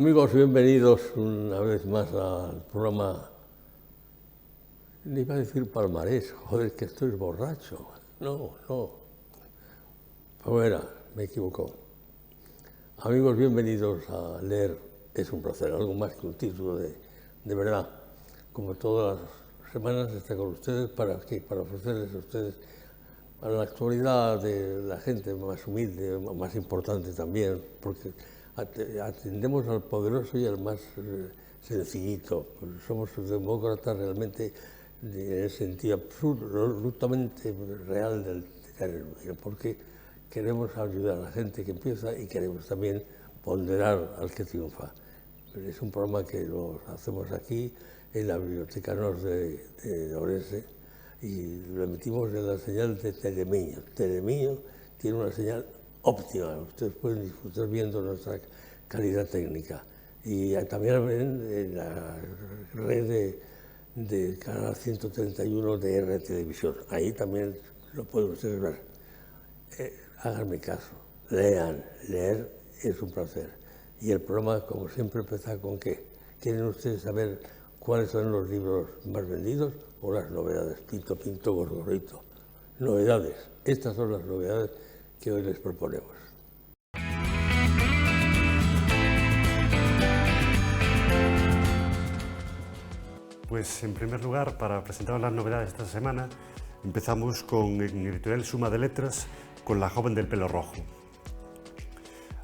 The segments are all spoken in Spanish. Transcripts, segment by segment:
Amigos, bienvenidos una vez más al programa. Le iba a decir palmarés, joder, que estoy borracho. No. Fuera, me equivocó. Amigos, bienvenidos a Leer es un placer, algo más que un título de verdad. Como todas las semanas está con ustedes para ofrecerles a ustedes para la actualidad de la gente más humilde, más importante también, porque atendemos al poderoso y al más sencillito. Pues somos demócratas realmente en el sentido absolutamente real del término, porque queremos ayudar a la gente que empieza y queremos también ponderar al que triunfa. Es un programa que lo hacemos aquí en la Biblioteca Nos de Orense y lo emitimos en la señal de Telemiño. Telemiño tiene una señal óptima, ustedes pueden disfrutar viendo nuestra calidad técnica. Y también en la red de Canal 131 de R Televisión, ahí también lo pueden ustedes ver. Háganme caso, lean, leer es un placer. Y el programa, como siempre, empieza con ¿qué? ¿Quieren ustedes saber cuáles son los libros más vendidos o las novedades? Pinto, pinto, gorgorito. Novedades. Estas son las novedades que hoy les proponemos. Pues en primer lugar, para presentar las novedades de esta semana, empezamos con en editorial Suma de Letras, con La joven del pelo rojo.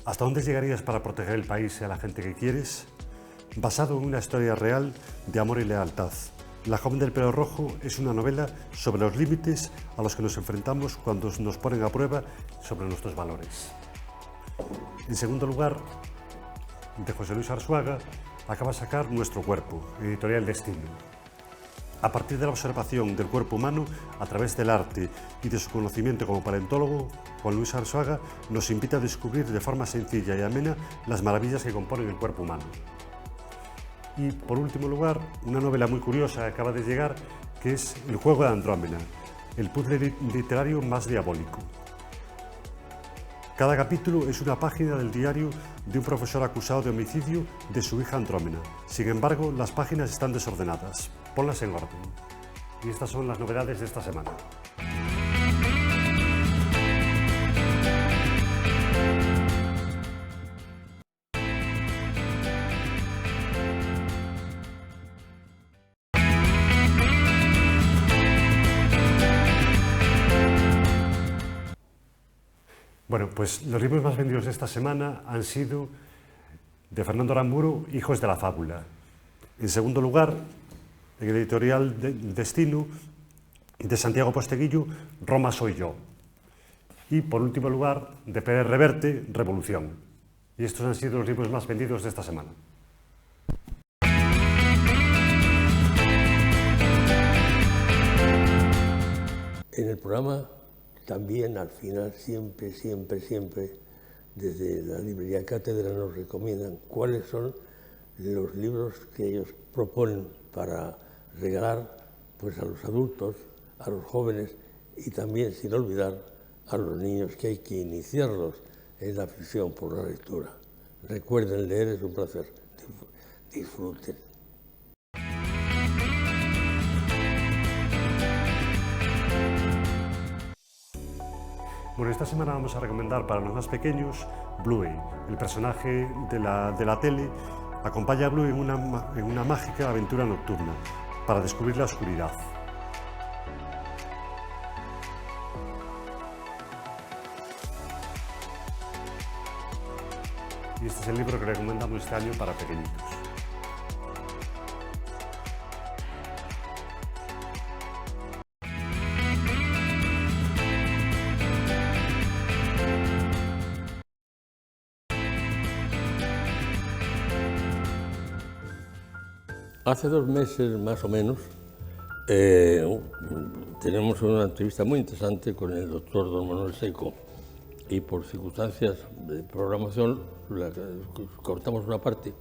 ¿Hasta dónde llegarías para proteger el país y a la gente que quieres? Basado en una historia real de amor y lealtad. La joven del pelo rojo es una novela sobre los límites a los que nos enfrentamos cuando nos ponen a prueba sobre nuestros valores. En segundo lugar, de José Luis Arzuaga, acaba de sacar Nuestro cuerpo, editorial Destino. A partir de la observación del cuerpo humano, a través del arte y de su conocimiento como paleontólogo, Juan Luis Arzuaga nos invita a descubrir de forma sencilla y amena las maravillas que componen el cuerpo humano. Y por último lugar, una novela muy curiosa que acaba de llegar, que es El juego de Andrómeda, el puzzle literario más diabólico. Cada capítulo es una página del diario de un profesor acusado de homicidio de su hija Andrómeda. Sin embargo, las páginas están desordenadas. Ponlas en orden. Y estas son las novedades de esta semana. Bueno, pues los libros más vendidos de esta semana han sido de Fernando Aramburu, Hijos de la fábula. En segundo lugar, en el editorial Destino, de Santiago Posteguillo, Roma soy yo. Y por último lugar, de Pérez Reverte, Revolución. Y estos han sido los libros más vendidos de esta semana. En el programa también al final, siempre, desde la librería Cátedra nos recomiendan cuáles son los libros que ellos proponen para regalar pues, a los adultos, a los jóvenes y también, sin olvidar, a los niños, que hay que iniciarlos en la afición por la lectura. Recuerden, leer es un placer. Disfruten. Bueno, esta semana vamos a recomendar para los más pequeños Bluey, el personaje de la tele. Acompaña a Bluey en una mágica aventura nocturna para descubrir la oscuridad. Y este es el libro que recomendamos este año para pequeñitos. Hace 2 meses, más o menos, tenemos una entrevista muy interesante con el doctor don Manuel Seco y por circunstancias de programación cortamos una parte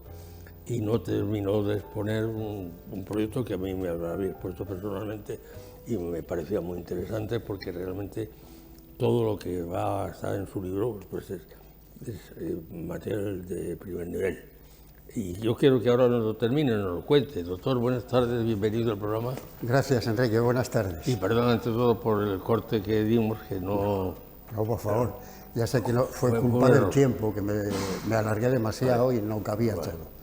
y no terminó de exponer un proyecto que a mí me había expuesto personalmente y me parecía muy interesante porque realmente todo lo que va a estar en su libro pues es material de primer nivel. Y yo quiero que ahora nos lo termine, nos lo cuente. Doctor, buenas tardes, bienvenido al programa. Gracias, Enrique, buenas tardes. Y perdón ante todo por el corte que dimos, que no... No, por favor, ya sé que no, fue Fue culpa un del error. tiempo, que me alargué demasiado y no cabía todo.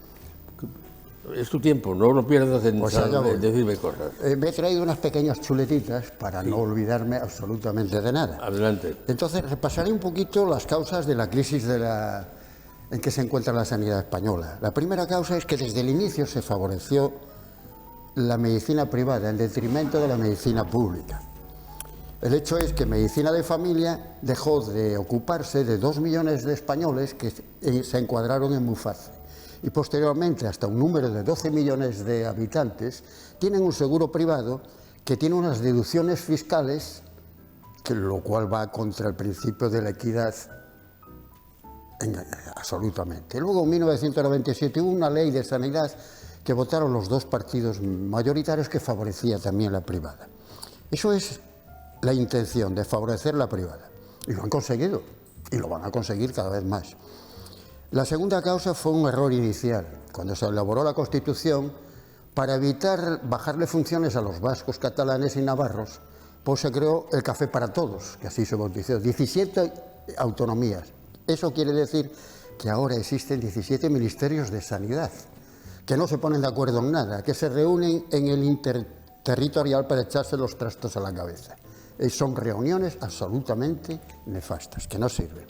Es tu tiempo, no lo pierdas en Pues allá voy. decirme cosas. Me he traído unas pequeñas chuletitas para no olvidarme absolutamente de nada. Adelante. Entonces, repasaré un poquito las causas de la crisis en que se encuentra la sanidad española. La primera causa es que desde el inicio se favoreció la medicina privada en detrimento de la medicina pública. El hecho es que medicina de familia dejó de ocuparse de 2 millones de españoles que se encuadraron en MUFACE y posteriormente hasta un número de 12 millones de habitantes tienen un seguro privado que tiene unas deducciones fiscales, lo cual va contra el principio de la equidad absolutamente. Luego en 1997 hubo una ley de sanidad que votaron los dos partidos mayoritarios que favorecía también la privada. Eso es la intención de favorecer la privada y lo han conseguido y lo van a conseguir cada vez más. La segunda causa fue un error inicial. Cuando se elaboró la Constitución, para evitar bajarle funciones a los vascos, catalanes y navarros, pues se creó el café para todos, que así se bautizó, 17 autonomías. Eso quiere decir que ahora existen 17 ministerios de sanidad, que no se ponen de acuerdo en nada, que se reúnen en el interterritorial para echarse los trastos a la cabeza. Son reuniones absolutamente nefastas, que no sirven.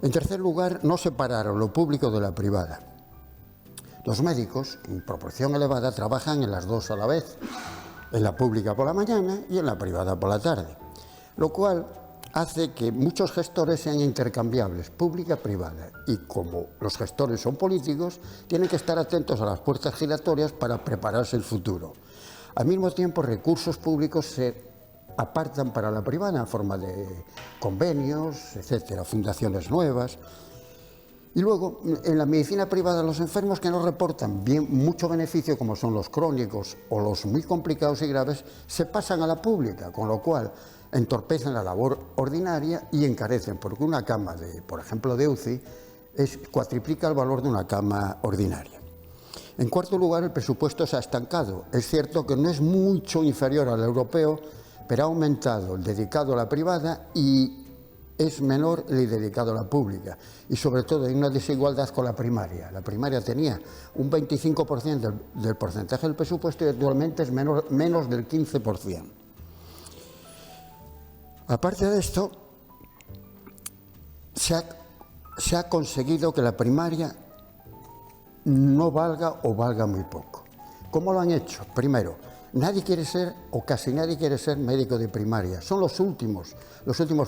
En tercer lugar, no separaron lo público de la privada. Los médicos, en proporción elevada, trabajan en las dos a la vez, en la pública por la mañana y en la privada por la tarde, lo cual hace que muchos gestores sean intercambiables, pública-privada, y como los gestores son políticos, tienen que estar atentos a las puertas giratorias para prepararse el futuro. Al mismo tiempo, recursos públicos se apartan para la privada en forma de convenios, etcétera, fundaciones nuevas. Y luego, en la medicina privada, los enfermos que no reportan mucho beneficio, como son los crónicos o los muy complicados y graves, se pasan a la pública, con lo cual entorpecen la labor ordinaria y encarecen, porque una cama, por ejemplo, de UCI, cuatriplica el valor de una cama ordinaria. En cuarto lugar, el presupuesto se ha estancado. Es cierto que no es mucho inferior al europeo, pero ha aumentado el dedicado a la privada y es menor el dedicado a la pública. Y sobre todo hay una desigualdad con la primaria. La primaria tenía un 25% del porcentaje del presupuesto y actualmente es menos del 15%. Aparte de esto, se ha conseguido que la primaria no valga o valga muy poco. ¿Cómo lo han hecho? Primero, nadie quiere ser, o casi nadie quiere ser, médico de primaria. Son los últimos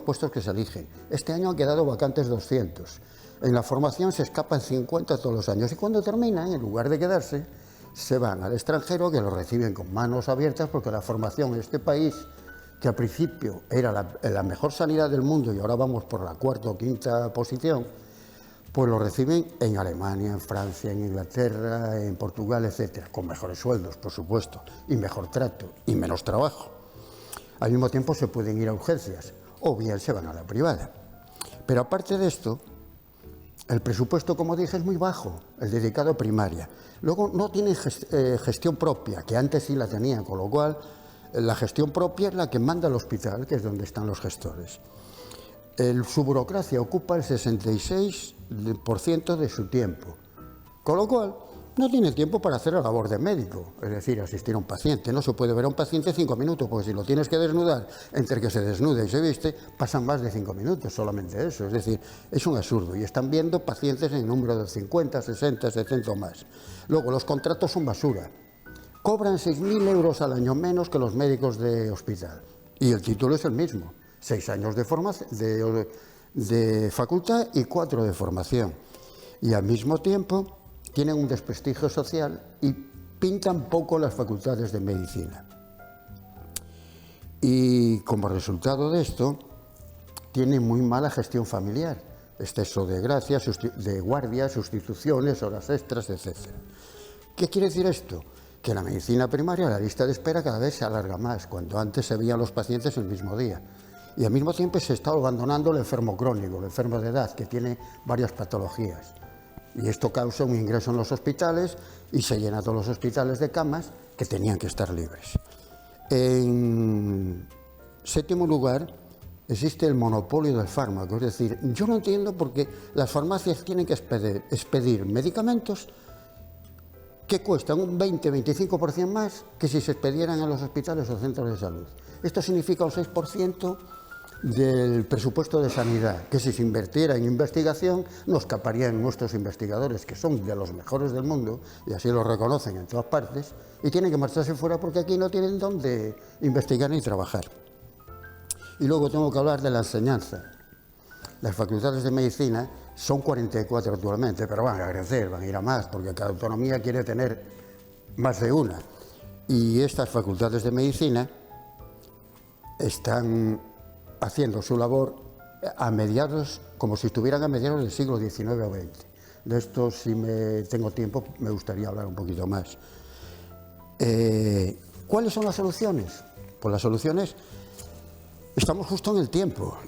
puestos que se eligen. Este año han quedado vacantes 200. En la formación se escapan 50 todos los años y cuando terminan, en lugar de quedarse, se van al extranjero, que los reciben con manos abiertas, porque la formación en este país, que al principio era la mejor sanidad del mundo y ahora vamos por la cuarta o quinta posición, pues lo reciben en Alemania, en Francia, en Inglaterra, en Portugal, etcétera, con mejores sueldos, por supuesto, y mejor trato, y menos trabajo. Al mismo tiempo se pueden ir a urgencias, o bien se van a la privada. Pero aparte de esto, el presupuesto, como dije, es muy bajo, el dedicado a primaria. Luego no tienen gestión propia, que antes sí la tenían, con lo cual la gestión propia es la que manda al hospital, que es donde están los gestores. Su burocracia ocupa el 66% de su tiempo, con lo cual no tiene tiempo para hacer la labor de médico, es decir, asistir a un paciente. No se puede ver a un paciente 5 minutos, porque si lo tienes que desnudar, entre que se desnuda y se viste, pasan más de 5 minutos, solamente eso. Es decir, es un absurdo y están viendo pacientes en número de 50, 60, 70 o más. Luego, los contratos son basura. Cobran 6.000 euros al año menos que los médicos de hospital y el título es el mismo. 6 años de facultad y 4 de formación. Y al mismo tiempo tienen un desprestigio social y pintan poco las facultades de medicina. Y como resultado de esto, tienen muy mala gestión familiar, exceso de guardias, sustituciones, horas extras, etc. ¿Qué quiere decir esto? Que en la medicina primaria la lista de espera cada vez se alarga más, cuando antes se veían los pacientes el mismo día. Y al mismo tiempo se está abandonando el enfermo crónico, el enfermo de edad, que tiene varias patologías. Y esto causa un ingreso en los hospitales y se llenan todos los hospitales de camas que tenían que estar libres. En séptimo lugar, existe el monopolio del fármaco. Es decir, yo no entiendo por qué las farmacias tienen que expedir medicamentos que cuestan un 20-25% más que si se expedieran en los hospitales o centros de salud. Esto significa un 6% del presupuesto de sanidad, que si se invirtiera en investigación no escaparían nuestros investigadores, que son de los mejores del mundo, y así lo reconocen en todas partes, y tienen que marcharse fuera porque aquí no tienen dónde investigar ni trabajar. Y luego tengo que hablar de la enseñanza. Las facultades de medicina son 44 actualmente, pero van a crecer, van a ir a más, porque cada autonomía quiere tener más de una. Y estas facultades de medicina están haciendo su labor a mediados, como si estuvieran a mediados del siglo XIX o XX. De esto, si tengo tiempo, me gustaría hablar un poquito más. ¿Cuáles son las soluciones? Pues las soluciones, estamos justo en el tiempo.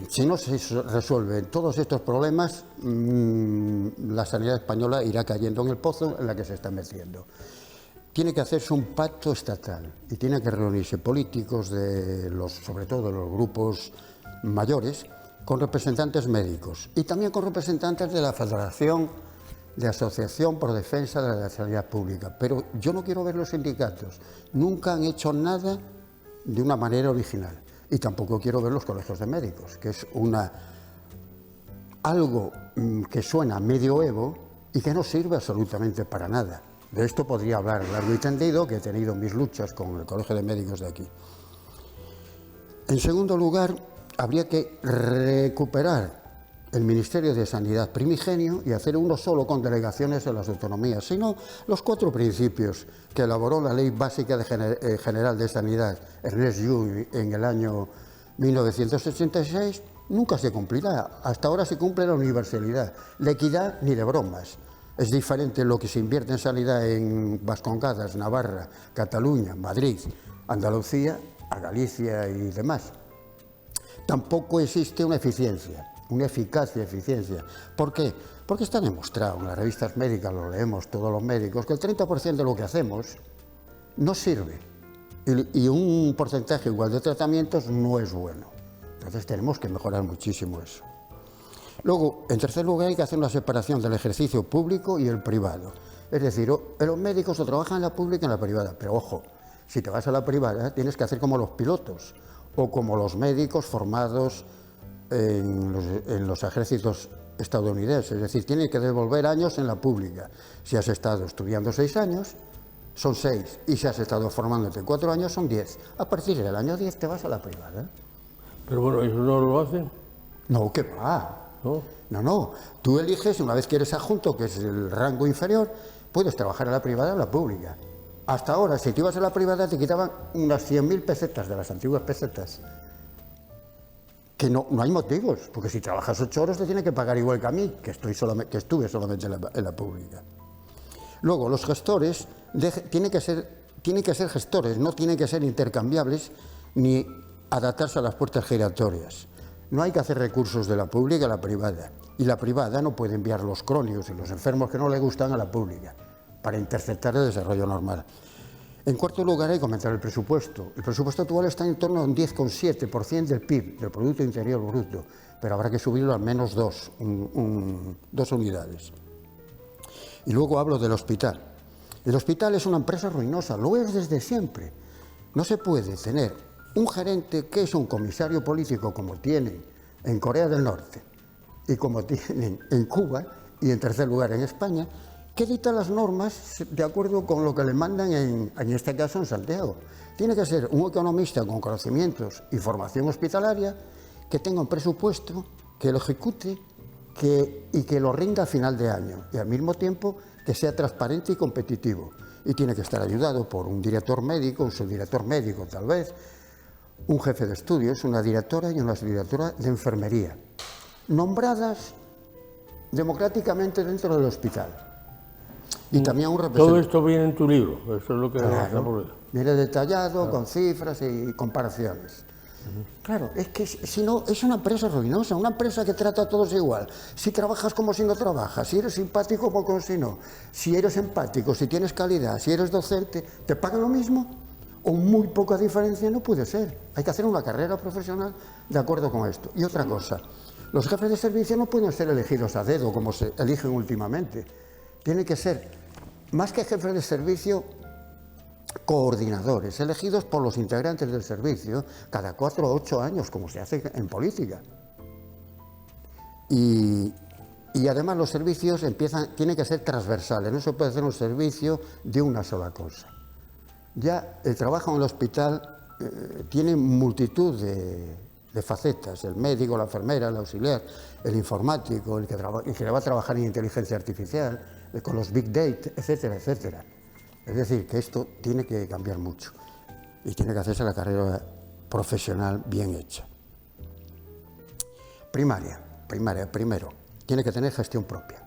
Si no se resuelven todos estos problemas, la sanidad española irá cayendo en el pozo en la que se está metiendo. Tiene que hacerse un pacto estatal y tienen que reunirse políticos, sobre todo de los grupos mayores, con representantes médicos y también con representantes de la Federación de Asociación por Defensa de la Sanidad Pública. Pero yo no quiero ver los sindicatos. Nunca han hecho nada de una manera original. Y tampoco quiero ver los colegios de médicos, que es algo que suena medioevo y que no sirve absolutamente para nada. De esto podría hablar largo y tendido, que he tenido mis luchas con el Colegio de Médicos de aquí. En segundo lugar, habría que recuperar el Ministerio de Sanidad primigenio y hacer uno solo con delegaciones en las autonomías, sino los 4 principios que elaboró la Ley Básica General de Sanidad, Ernest Llull, en el año 1986, nunca se cumplirá. Hasta ahora se cumple la universalidad, la equidad ni de bromas. Es diferente lo que se invierte en sanidad en Vascongadas, Navarra, Cataluña, Madrid, Andalucía, a Galicia y demás. Tampoco existe una eficiencia, una eficacia. ¿Por qué? Porque está demostrado, en las revistas médicas lo leemos todos los médicos, que el 30% de lo que hacemos no sirve y un porcentaje igual de tratamientos no es bueno. Entonces tenemos que mejorar muchísimo eso. Luego, en tercer lugar, hay que hacer una separación del ejercicio público y el privado. Es decir, los médicos o trabajan en la pública o en la privada, pero ojo, si te vas a la privada tienes que hacer como los pilotos o como los médicos formados en los ejércitos estadounidenses. Es decir, tienes que devolver años en la pública. Si has estado estudiando 6 años, son 6, y si has estado formándote 4 años, son 10. A partir del año 10 te vas a la privada. Pero bueno, ¿eso no lo hacen? No, ¿qué va? ¿No? No. Tú eliges, una vez que eres adjunto, que es el rango inferior, puedes trabajar en la privada o en la pública. Hasta ahora, si te ibas a la privada, te quitaban unas 100.000 pesetas de las antiguas pesetas. Que no hay motivos, porque si trabajas 8 horas te tiene que pagar igual que a mí, que estuve solamente en la pública. Luego, los gestores tienen que ser gestores, no tienen que ser intercambiables ni adaptarse a las puertas giratorias. No hay que hacer recursos de la pública a la privada, y la privada no puede enviar los crónicos y los enfermos que no le gustan a la pública para interceptar el desarrollo normal. En cuarto lugar, hay que aumentar el presupuesto. El presupuesto actual está en torno a un 10,7% del PIB, del Producto Interior Bruto, pero habrá que subirlo al menos 2 unidades. Y luego hablo del hospital. El hospital es una empresa ruinosa, lo es desde siempre. No se puede tener un gerente que es un comisario político como tienen en Corea del Norte y como tienen en Cuba y en tercer lugar en España, que dicta las normas de acuerdo con lo que le mandan en este caso en Santiago. Tiene que ser un economista con conocimientos y formación hospitalaria que tenga un presupuesto, que lo ejecute y que lo rinda a final de año y al mismo tiempo que sea transparente y competitivo. Y tiene que estar ayudado por un director médico, un subdirector médico tal vez, un jefe de estudios, una directora y una subdirectora de enfermería, nombradas democráticamente dentro del hospital. Y también un representante. Todo esto viene en tu libro, eso es lo que... Claro, viene detallado, con cifras y comparaciones. Claro, es que si no, es una empresa ruinosa, una empresa que trata a todos igual. Si trabajas como si no trabajas, si eres simpático como si no, si eres empático, si tienes calidad, si eres docente, ¿te pagan lo mismo? O muy poca diferencia no puede ser. Hay que hacer una carrera profesional de acuerdo con esto. Y otra cosa, los jefes de servicio no pueden ser elegidos a dedo como se eligen últimamente. Tienen que ser, más que jefes de servicio, coordinadores, elegidos por los integrantes del servicio cada 4 o 8 años, como se hace en política. Y además los servicios tienen que ser transversales, no se puede hacer un servicio de una sola cosa. Ya el trabajo en el hospital tiene multitud de facetas, el médico, la enfermera, el auxiliar, el informático, el que va a trabajar en inteligencia artificial, con los big data, etcétera, etcétera. Es decir, que esto tiene que cambiar mucho y tiene que hacerse la carrera profesional bien hecha. Primaria, primero, tiene que tener gestión propia.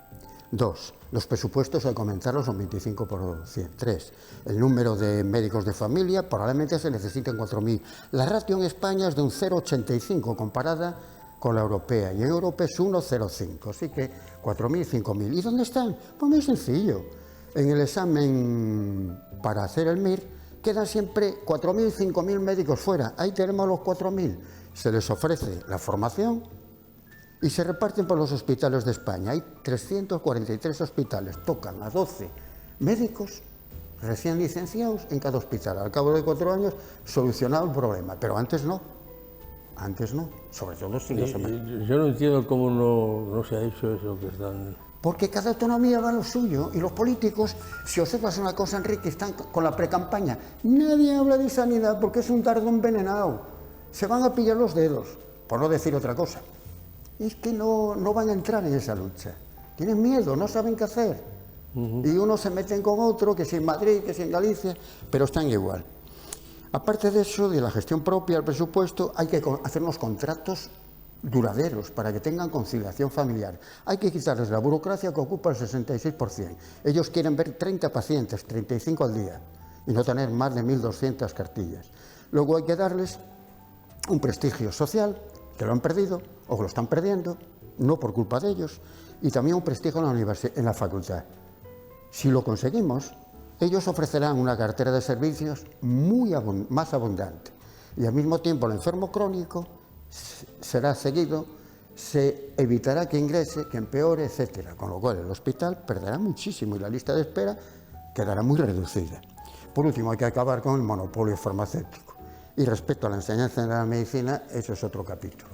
2, los presupuestos hay que aumentarlos un 25%. 3, el número de médicos de familia probablemente se necesiten 4.000. La ratio en España es de un 0,85 comparada con la europea y en Europa es 1,05, así que 4.000, 5.000. ¿Y dónde están? Pues muy sencillo. En el examen para hacer el MIR quedan siempre 4.000, 5.000 médicos fuera. Ahí tenemos los 4.000. Se les ofrece la formación y se reparten por los hospitales de España. Hay 343 hospitales, tocan a 12 médicos recién licenciados en cada hospital. Al cabo de 4 años, solucionado el problema, pero antes no. Antes no, sobre todo si no se... Yo no entiendo cómo no se ha hecho eso que están... Porque cada autonomía va a lo suyo y los políticos, si observas una cosa, Enrique, están con la precampaña. Nadie habla de sanidad porque es un dardo envenenado. Se van a pillar los dedos, por no decir otra cosa. Es que no van a entrar en esa lucha. Tienen miedo, no saben qué hacer. Y unos se meten con otro, que si en Madrid, que si en Galicia, pero están igual. Aparte de eso, de la gestión propia, el presupuesto, hay que hacer unos contratos duraderos para que tengan conciliación familiar. Hay que quitarles la burocracia que ocupa el 66%. Ellos quieren ver 30 pacientes, 35 al día, y no tener más de 1.200 cartillas. Luego hay que darles un prestigio social, que lo han perdido, o que lo están perdiendo, no por culpa de ellos, y también un prestigio en la universidad, en la facultad. Si lo conseguimos, ellos ofrecerán una cartera de servicios más abundante, y al mismo tiempo el enfermo crónico será seguido, se evitará que ingrese, que empeore, etcétera. Con lo cual el hospital perderá muchísimo y la lista de espera quedará muy reducida. Por último, hay que acabar con el monopolio farmacéutico. Y respecto a la enseñanza de la medicina, eso es otro capítulo.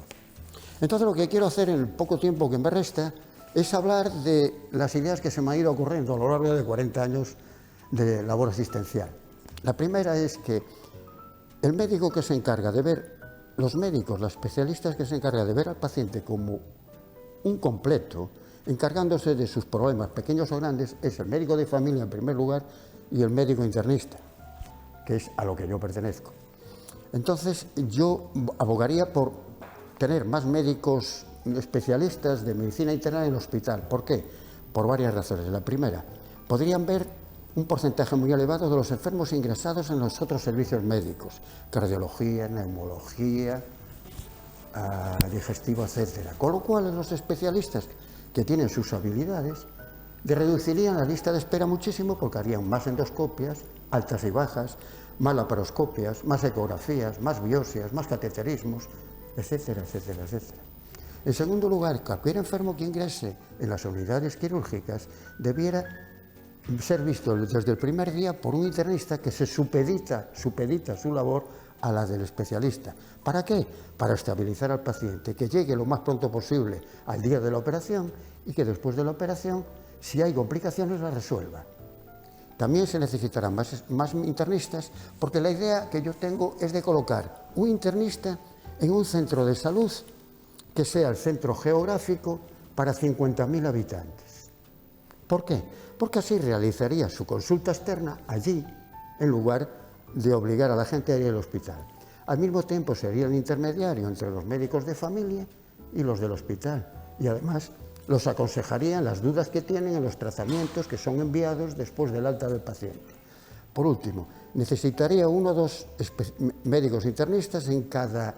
Entonces, lo que quiero hacer en el poco tiempo que me resta es hablar de las ideas que se me han ido ocurriendo a lo largo de 40 años de labor asistencial. La primera es que el médico que se encarga de ver, los médicos, los especialistas que se encargan de ver al paciente como un completo, encargándose de sus problemas pequeños o grandes, es el médico de familia en primer lugar y el médico internista, que es a lo que yo pertenezco. Entonces, yo abogaría por tener más médicos especialistas de medicina interna en el hospital. ¿Por qué? Por varias razones. La primera, podrían ver un porcentaje muy elevado de los enfermos ingresados en los otros servicios médicos, cardiología, neumología, digestivo, etcétera. Con lo cual, los especialistas que tienen sus habilidades reducirían la lista de espera muchísimo porque harían más endoscopias, altas y bajas, más laparoscopias, más ecografías, más biopsias, más cateterismos, etcétera, etcétera, etcétera. En segundo lugar, cualquier enfermo que ingrese en las unidades quirúrgicas debiera ser visto desde el primer día por un internista que se supedita su labor a la del especialista. ¿Para qué? Para estabilizar al paciente, que llegue lo más pronto posible al día de la operación y que después de la operación, si hay complicaciones, las resuelva. También se necesitarán más internistas, porque la idea que yo tengo es de colocar un internista en un centro de salud que sea el centro geográfico para 50.000 habitantes. ¿Por qué? Porque así realizaría su consulta externa allí, en lugar de obligar a la gente a ir al hospital. Al mismo tiempo sería el intermediario entre los médicos de familia y los del hospital. Y además los aconsejaría en las dudas que tienen en los tratamientos que son enviados después del alta del paciente. Por último, necesitaría 1 o 2 médicos internistas en cada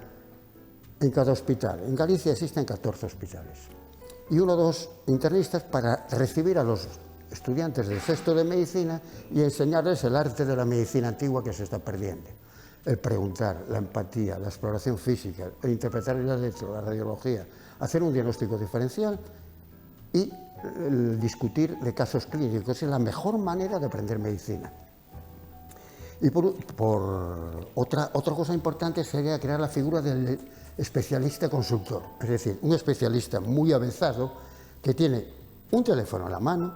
en cada hospital. En Galicia existen 14 hospitales. Y 1 o 2 internistas para recibir a los estudiantes del sexto de medicina y enseñarles el arte de la medicina antigua que se está perdiendo. El preguntar, la empatía, la exploración física, el interpretar el derecho, la radiología, hacer un diagnóstico diferencial y el discutir de casos clínicos. Es la mejor manera de aprender medicina. Y otra cosa importante sería crear la figura del especialista consultor, es decir, un especialista muy avanzado que tiene un teléfono en la mano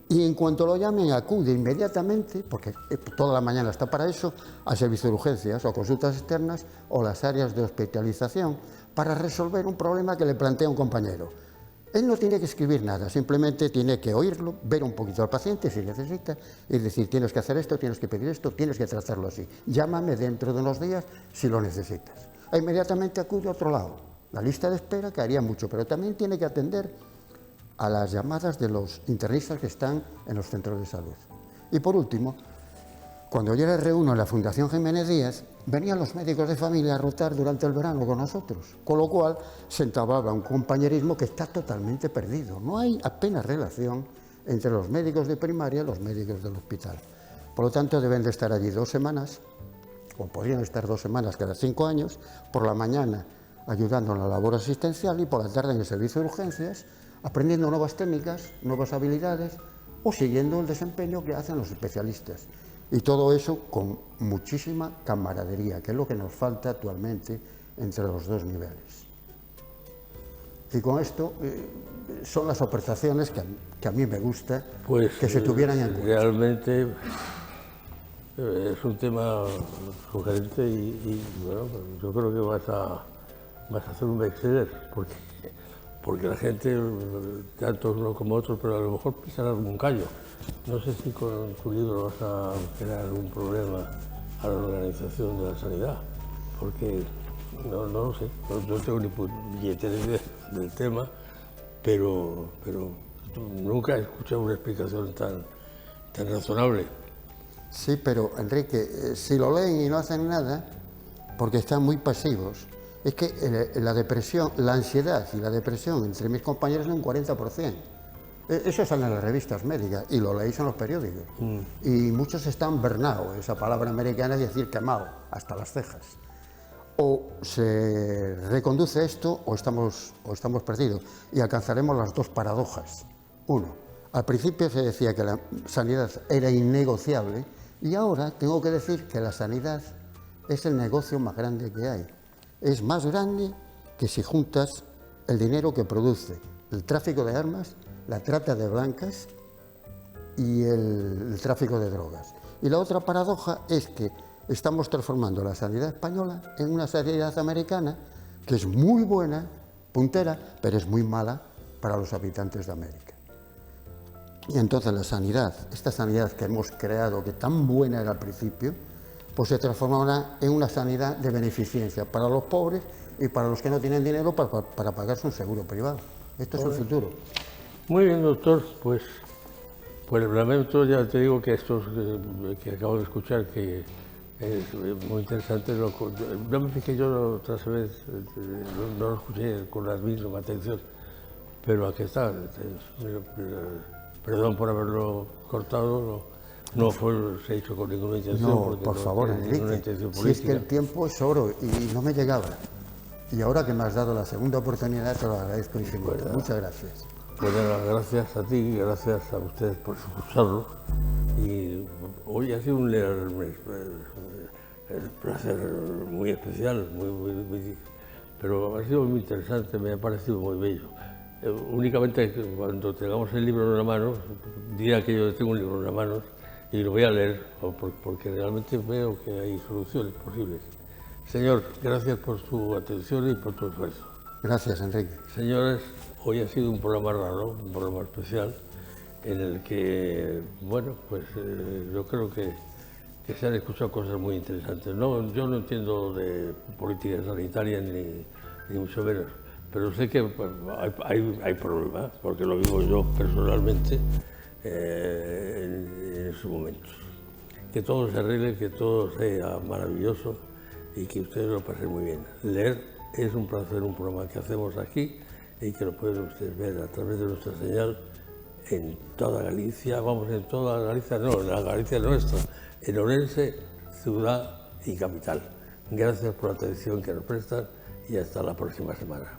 y en cuanto lo llamen acude inmediatamente, porque toda la mañana está para eso, al servicio de urgencias o consultas externas o las áreas de hospitalización para resolver un problema que le plantea un compañero. Él no tiene que escribir nada, simplemente tiene que oírlo, ver un poquito al paciente si necesita y decir, tienes que hacer esto, tienes que pedir esto, tienes que tratarlo así. Llámame dentro de unos días si lo necesitas. E inmediatamente acude a otro lado. La lista de espera que haría mucho, pero también tiene que atender a las llamadas de los internistas que están en los centros de salud. Y por último, cuando yo era R1 en la Fundación Jiménez Díaz, venían los médicos de familia a rotar durante el verano con nosotros, con lo cual se entablaba un compañerismo que está totalmente perdido. No hay apenas relación entre los médicos de primaria y los médicos del hospital. Por lo tanto, deben de estar allí 2 semanas, o podrían estar 2 semanas cada 5 años, por la mañana ayudando en la labor asistencial y por la tarde en el servicio de urgencias, aprendiendo nuevas técnicas, nuevas habilidades o siguiendo el desempeño que hacen los especialistas. Y todo eso con muchísima camaradería, que es lo que nos falta actualmente entre los 2 niveles. Y con esto son las aportaciones que a mí me gusta que se tuvieran en cuenta. Realmente es un tema sugerente y bueno, yo creo que vas a hacer un bestseller, porque la gente, tanto uno como otro, pero a lo mejor pisará algún callo. No sé si con tu libro vas a crear algún problema a la organización de la sanidad, porque no lo sé, no tengo ni billetera del tema, pero nunca he escuchado una explicación tan razonable. Sí, pero Enrique, si lo leen y no hacen nada, porque están muy pasivos, es que la depresión, la ansiedad y la depresión entre mis compañeros es un 40%. Eso sale en las revistas médicas y lo leéis en los periódicos. Y muchos están burnout, esa palabra americana es decir quemado, hasta las cejas. O se reconduce esto o estamos perdidos y alcanzaremos las 2 paradojas. 1, al principio se decía que la sanidad era innegociable y ahora tengo que decir que la sanidad es el negocio más grande que hay. Es más grande que si juntas el dinero que produce el tráfico de armas, la trata de blancas y el tráfico de drogas. Y la otra paradoja es que estamos transformando la sanidad española en una sanidad americana que es muy buena, puntera, pero es muy mala para los habitantes de América. Y entonces la sanidad, esta sanidad que hemos creado, que tan buena era al principio, pues se transformará en una sanidad de beneficencia para los pobres y para los que no tienen dinero para pagarse un seguro privado. Esto es el futuro. Muy bien, doctor, pues lamento, ya te digo que esto que acabo de escuchar, que es muy interesante. No me fijé yo otra vez, no lo escuché con la misma atención, pero aquí está. Perdón por haberlo cortado, no se hizo con ninguna intención. No, por favor, Enrique, si es que el tiempo es oro y no me llegaba. Y ahora que me has dado la segunda oportunidad, te lo agradezco infinito. Muchas gracias. Pues nada, gracias a ti, gracias a ustedes por escucharlo. Y hoy ha sido un placer muy especial, pero ha sido muy interesante, me ha parecido muy bello. Únicamente cuando tengamos el libro en la mano, dirá que yo tengo un libro en la mano y lo voy a leer, porque realmente veo que hay soluciones posibles. Señor, gracias por su atención y por tu esfuerzo. Gracias, Enrique. Señores, hoy ha sido un programa raro, un programa especial, en el que, bueno, pues yo creo que se han escuchado cosas muy interesantes. No, yo no entiendo de política sanitaria ni mucho menos, pero sé que hay problemas, porque lo vivo yo personalmente en esos momentos. Que todo se arregle, que todo sea maravilloso y que ustedes lo pasen muy bien. Leer es un placer, un programa que hacemos aquí y que lo pueden ustedes ver a través de nuestra señal en toda Galicia, vamos, en toda Galicia, no, en la Galicia nuestra, en Ourense, ciudad y capital. Gracias por la atención que nos prestan y hasta la próxima semana.